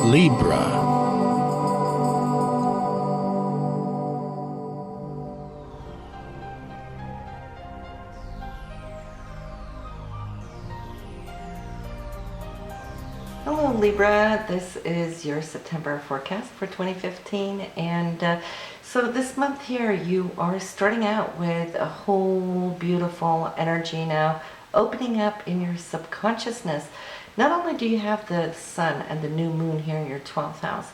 Libra. Hello Libra, this is your September forecast for 2015, and so this month here you are starting out with a whole beautiful energy now opening up in your subconsciousness. Not only do you have the sun and the new moon here in your 12th house,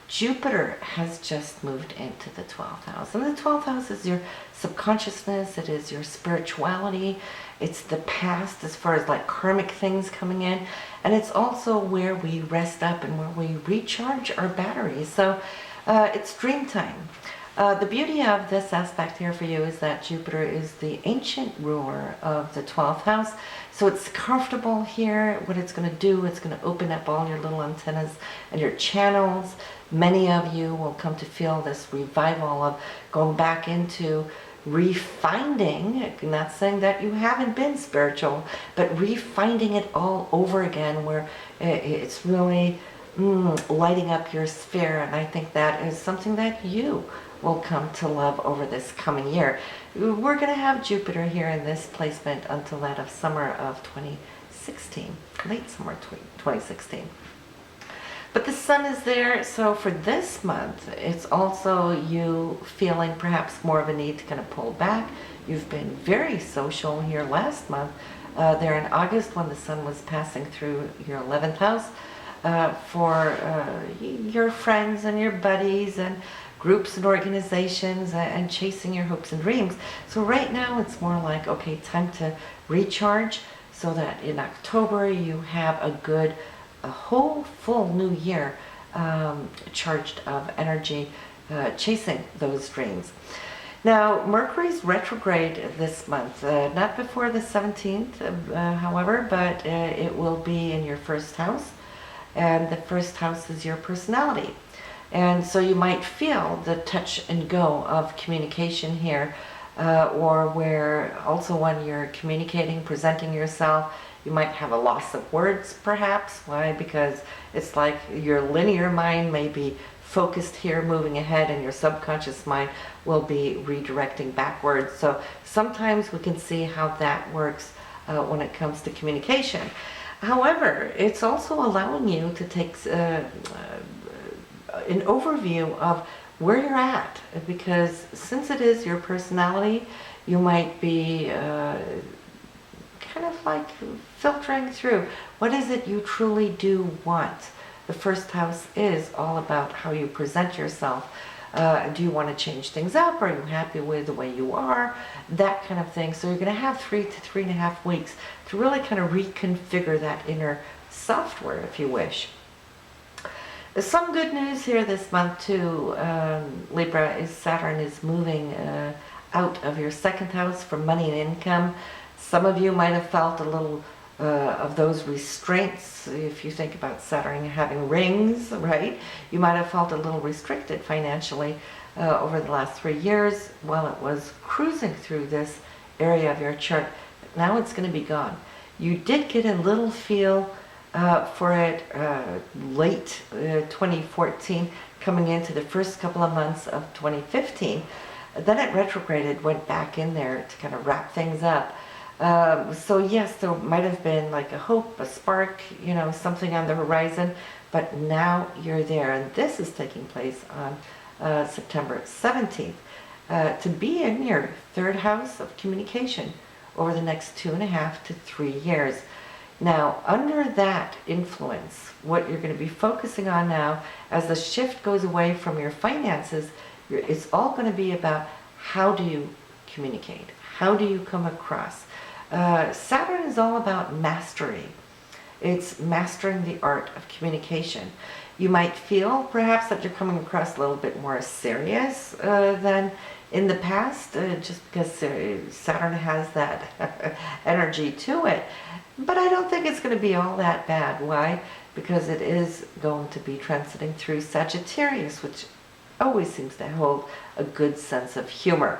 Jupiter has just moved into the 12th house. And the 12th house is your subconsciousness, it is your spirituality, it's the past as far as like karmic things coming in, and it's also where we rest up and where we recharge our batteries. So it's dream time. The beauty of this aspect here for you is that Jupiter is the ancient ruler of the 12th house. So it's comfortable here. What it's going to do, it's going to open up all your little antennas and your channels. Many of you will come to feel this revival of going back into refinding, not saying that you haven't been spiritual, but refinding it all over again, where it's really lighting up your sphere. And I think that is something that you will come to love over this coming year. We're going to have Jupiter here in this placement until that of summer of 2016, late summer 2016. But the sun is there, so for this month, it's also you feeling perhaps more of a need to kind of pull back. You've been very social here last month, there in August when the sun was passing through your 11th house, for your friends and your buddies and groups and organizations and chasing your hopes and dreams. So right now it's more like, okay, time to recharge so that in October you have a whole full new year charged of energy, chasing those dreams. Now, Mercury's retrograde this month, not before the 17th, however, but it will be in your first house, and the first house is your personality. And so you might feel the touch and go of communication here, or where also when you're communicating, presenting yourself, you might have a loss of words perhaps. Why? Because it's like your linear mind may be focused here, moving ahead, and your subconscious mind will be redirecting backwards. So sometimes we can see how that works when it comes to communication. However, it's also allowing you to take an overview of where you're at, because since it is your personality, you might be kind of like filtering through what is it you truly do want. The first house is all about how you present yourself. Do you want to change things up? Are you happy with the way you are? That kind of thing. So you're going to have 3 to 3.5 weeks to really kind of reconfigure that inner software, if you wish. There's some good news here this month too, Libra, is Saturn is moving out of your second house for money and income. Some of you might have felt a little of those restraints. If you think about Saturn having rings, right? You might have felt a little restricted financially over the last 3 years while it was cruising through this area of your chart. Now it's going to be gone. You did get a little feel for it late 2014, coming into the first couple of months of 2015. Then it retrograded, went back in there to kind of wrap things up. So yes, there might have been like a hope, a spark, something on the horizon, but now you're there, and this is taking place on September 17th. To be in your third house of communication over the next 2.5 to 3 years. Now, under that influence, what you're going to be focusing on now, as the shift goes away from your finances, it's all going to be about how do you communicate? How do you come across? Saturn is all about mastery. It's mastering the art of communication. You might feel perhaps that you're coming across a little bit more serious than in the past, just because Saturn has that energy to it. But I don't think it's going to be all that bad. Why? Because it is going to be transiting through Sagittarius, which always seems to hold a good sense of humor.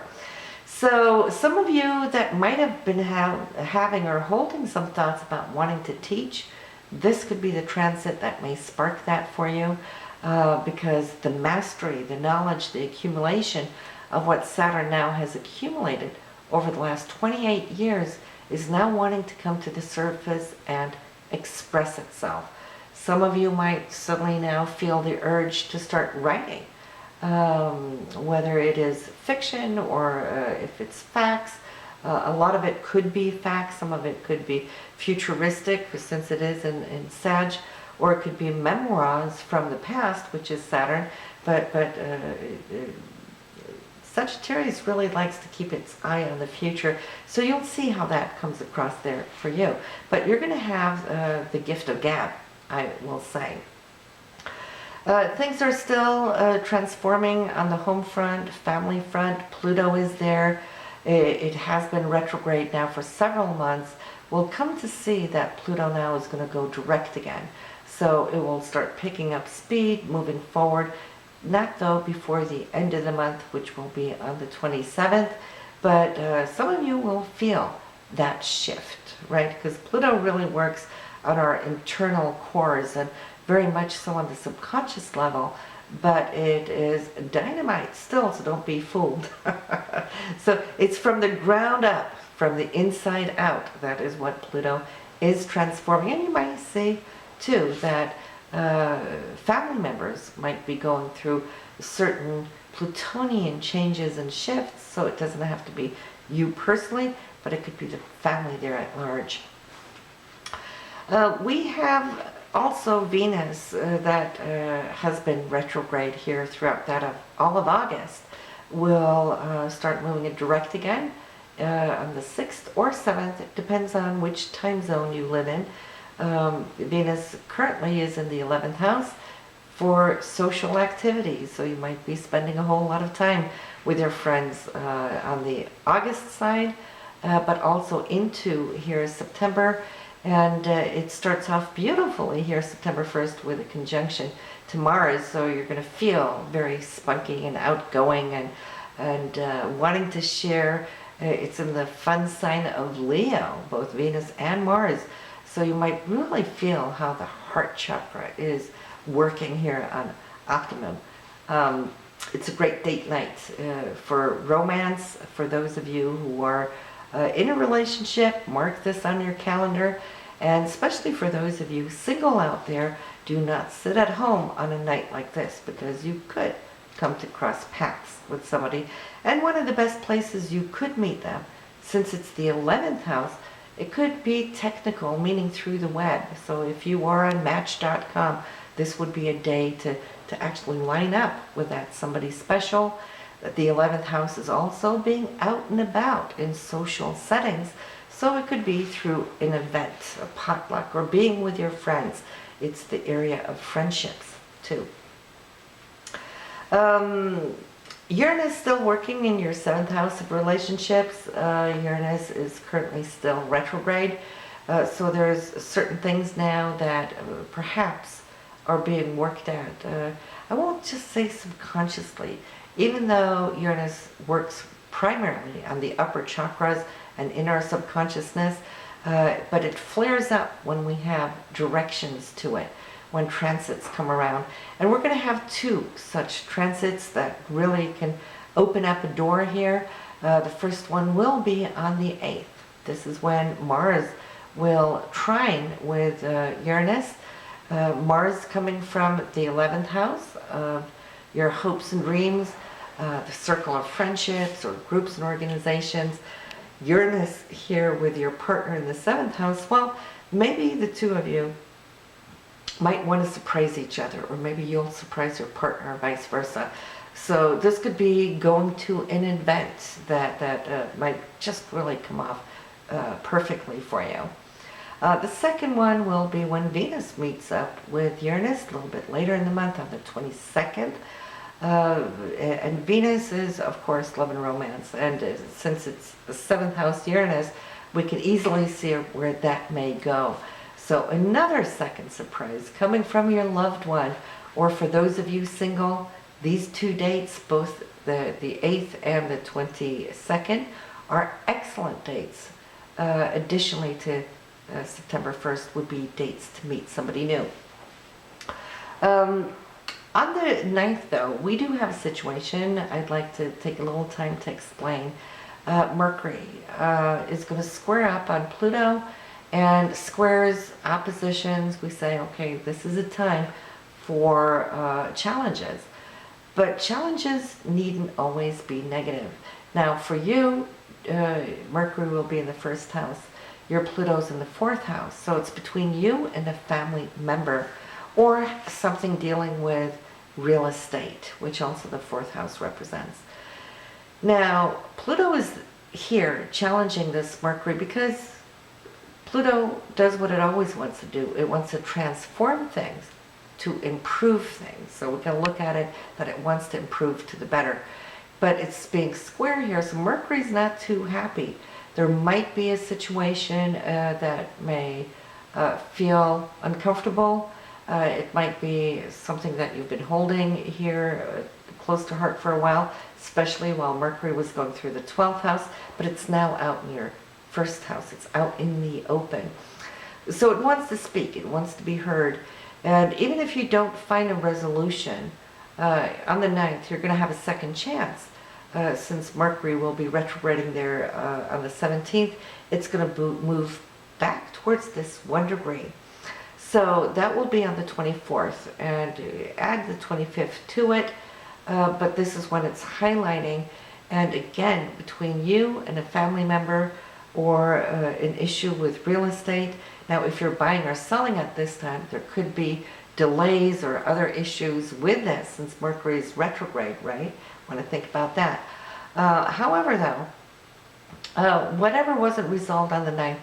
So some of you that might have been having or holding some thoughts about wanting to teach, this could be the transit that may spark that for you, because the mastery, the knowledge, the accumulation of what Saturn now has accumulated over the last 28 years is now wanting to come to the surface and express itself. Some of you might suddenly now feel the urge to start writing, whether it is fiction or if it's facts. A lot of it could be facts, some of it could be futuristic, since it is in Sag, or it could be memoirs from the past, which is Saturn, but Sagittarius really likes to keep its eye on the future, so you'll see how that comes across there for you. But you're going to have the gift of gab, I will say. Things are still transforming on the home front, family front. Pluto is there. It has been retrograde now for several months. We'll come to see that Pluto now is going to go direct again. So it will start picking up speed, moving forward. Not though before the end of the month, which will be on the 27th. But some of you will feel that shift, right? Because Pluto really works on our internal cores and very much so on the subconscious level. But it is dynamite still, so don't be fooled. So it's from the ground up, from the inside out. That is what Pluto is transforming. And you might see, too, that family members might be going through certain Plutonian changes and shifts, so it doesn't have to be you personally, but it could be the family there at large. We have also Venus that has been retrograde here throughout all of August, will start moving it direct again on the 6th or 7th. It depends on which time zone you live in. Venus currently is in the 11th house for social activities, so you might be spending a whole lot of time with your friends on the August side, but also into here September. And it starts off beautifully here September 1st with a conjunction to Mars, so you're going to feel very spunky and outgoing and wanting to share. It's in the fun sign of Leo, both Venus and Mars, so you might really feel how the heart chakra is working here on optimum. It's a great date night for romance. For those of you who are in a relationship, mark this on your calendar. And especially for those of you single out there, do not sit at home on a night like this, because you could come to cross paths with somebody. And one of the best places you could meet them, since it's the 11th house, it could be technical, meaning through the web. So if you are on Match.com, this would be a day to actually line up with that somebody special. The 11th house is also being out and about in social settings. So it could be through an event, a potluck, or being with your friends. It's the area of friendships, too. Uranus still working in your 7th house of relationships. Uranus is currently still retrograde. So there's certain things now that perhaps are being worked at. I won't just say subconsciously, even though Uranus works primarily on the upper chakras and in our subconsciousness, but it flares up when we have directions to it, when transits come around. And we're going to have 2 such transits that really can open up a door here. The first one will be on the 8th. This is when Mars will trine with Uranus. Mars coming from the 11th house of your hopes and dreams, the circle of friendships or groups and organizations. Uranus here with your partner in the 7th house. Well, maybe the 2 of you might want to surprise each other, or maybe you'll surprise your partner, or vice versa. So this could be going to an event that might just really come off perfectly for you. The second one will be when Venus meets up with Uranus a little bit later in the month on the 22nd. And Venus is, of course, love and romance. And since it's the 7th house Uranus, we can easily see where that may go. So another second surprise coming from your loved one, or for those of you single, these 2 dates, both the 8th and the 22nd, are excellent dates. Additionally to September 1st would be dates to meet somebody new. On the 9th, though, we do have a situation I'd like to take a little time to explain. Mercury is going to square up on Pluto, and squares, oppositions, we say, okay, this is a time for challenges. But challenges needn't always be negative. Now, for you, Mercury will be in the 1st house. Your Pluto's in the 4th house. So it's between you and a family member, or something dealing with real estate, which also the 4th house represents. Now, Pluto is here challenging this Mercury because Pluto does what it always wants to do. It wants to transform things, to improve things. So we can look at it that it wants to improve to the better. But it's being square here, so Mercury's not too happy. There might be a situation that may feel uncomfortable. It might be something that you've been holding here close to heart for a while, especially while Mercury was going through the 12th house, but it's now out in your 1st house. It's out in the open. So it wants to speak, it wants to be heard. And even if you don't find a resolution, on the 9th, you're going to have a second chance. Since Mercury will be retrograding there on the 17th, it's going to move back towards this 1 degree. So that will be on the 24th, and add the 25th to it, but this is when it's highlighting. And again, between you and a family member, or an issue with real estate. Now, if you're buying or selling at this time, there could be delays or other issues with this, since Mercury is retrograde, right? Want to think about that. However, though, whatever wasn't resolved on the 9th,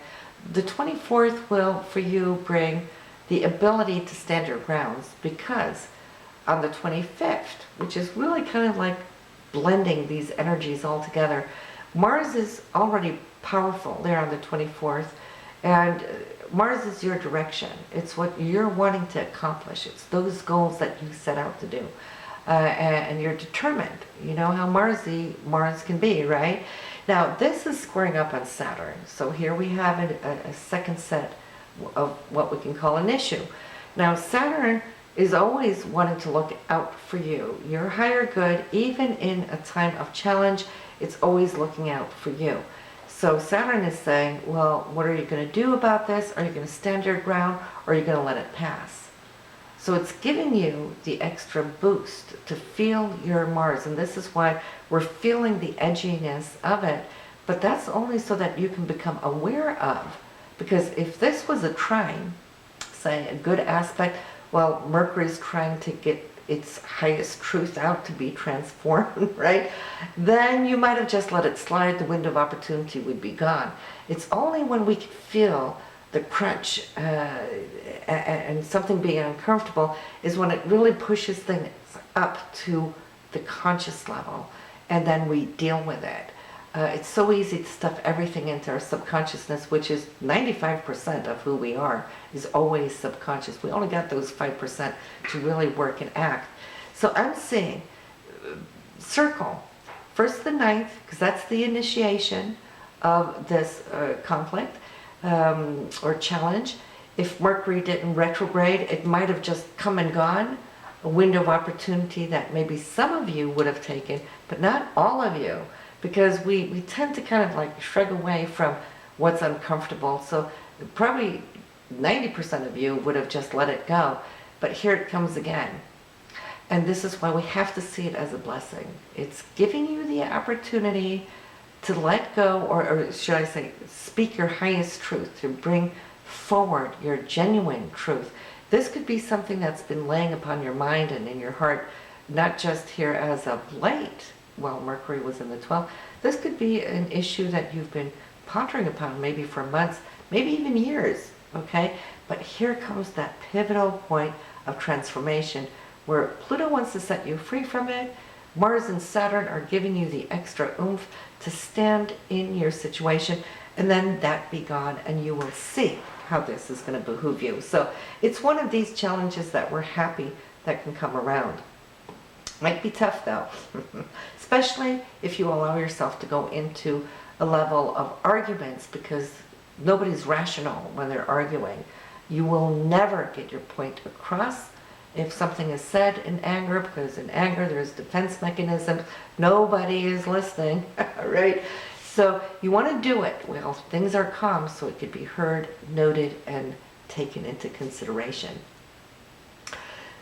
the 24th will, for you, bring the ability to stand your grounds, because on the 25th, which is really kind of like blending these energies all together, Mars is already powerful there on the 24th, and Mars is your direction. It's what you're wanting to accomplish. It's those goals that you set out to do. And you're determined. You know how Mars can be, right? Now, this is squaring up on Saturn. So here we have a second set of what we can call an issue. Now, Saturn is always wanting to look out for you, your higher good. Even in a time of challenge, it's always looking out for you. So Saturn is saying, well, what are you going to do about this? Are you going to stand your ground, or are you going to let it pass? So it's giving you the extra boost to feel your Mars. And this is why we're feeling the edginess of it. But that's only so that you can become aware of. Because if this was a trine, say a good aspect, well, Mercury's trying to get its highest truth out to be transformed, right? Then you might have just let it slide. The window of opportunity would be gone. It's only when we can feel the crunch and something being uncomfortable is when it really pushes things up to the conscious level, and then we deal with it. It's so easy to stuff everything into our subconsciousness, which is 95% of who we are, is always subconscious. We only got those 5% to really work and act. So I'm saying, circle, first the 9th, because that's the initiation of this conflict or challenge. If Mercury didn't retrograde, it might have just come and gone, a window of opportunity that maybe some of you would have taken, but not all of you. Because we tend to kind of like shrug away from what's uncomfortable. So probably 90% of you would have just let it go. But here it comes again. And this is why we have to see it as a blessing. It's giving you the opportunity to let go, or should I say, speak your highest truth, to bring forward your genuine truth. This could be something that's been laying upon your mind and in your heart, not just here as of late, while Mercury was in the 12th. This could be an issue that you've been pondering upon maybe for months, maybe even years, okay? But here comes that pivotal point of transformation where Pluto wants to set you free from it. Mars and Saturn are giving you the extra oomph to stand in your situation, and then that be gone, and you will see how this is going to behoove you. So it's one of these challenges that we're happy that can come around. Might be tough though, especially if you allow yourself to go into a level of arguments, because Nobody's rational when they're arguing. You will never get your point across if something is said in anger, because in anger there's defense mechanisms. Nobody is listening, right? So you want to do it while things are calm so it could be heard, noted, and taken into consideration.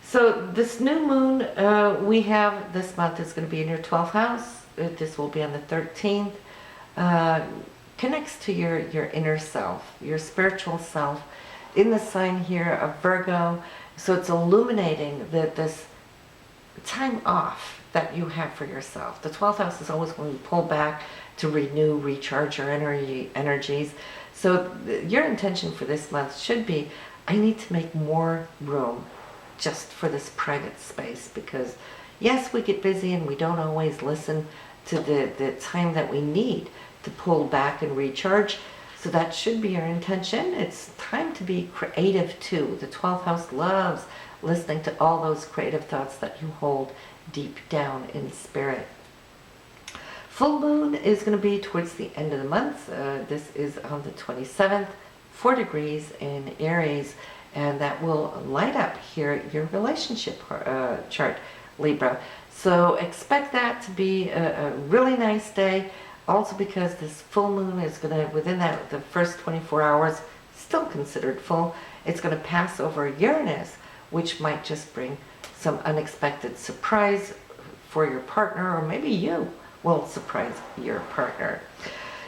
So this new moon we have this month is going to be in your 12th house. This will be on the 13th. Connects to your inner self, your spiritual self, in the sign here of Virgo. So it's illuminating this time off that you have for yourself. The 12th house is always when we pull back to renew, recharge your energies. So your intention for this month should be, I need to make more room just for this private space, because yes, we get busy and we don't always listen to the time that we need to pull back and recharge. So that should be your intention. It's time to be creative too. The 12th house loves listening to all those creative thoughts that you hold deep down in spirit. Full moon is going to be towards the end of the month. This is on the 27th, 4 degrees in Aries, and that will light up here your relationship chart, Libra. So expect that to be a really nice day. Also because this full moon is going to, within the first 24 hours, still considered full, it's going to pass over Uranus, which might just bring some unexpected surprise for your partner, or maybe you will surprise your partner.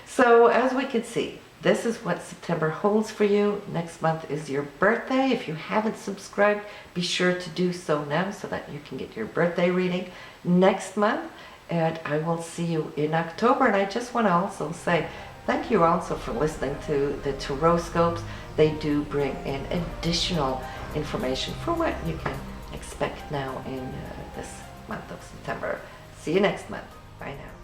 So as we can see, this is what September holds for you. Next month is your birthday. If you haven't subscribed, be sure to do so now so that you can get your birthday reading next month. And I will see you in October. And I just want to also say thank you also for listening to the Horoscopes. They do bring in additional information for what you can expect now in this month of September. See you next month. Bye now.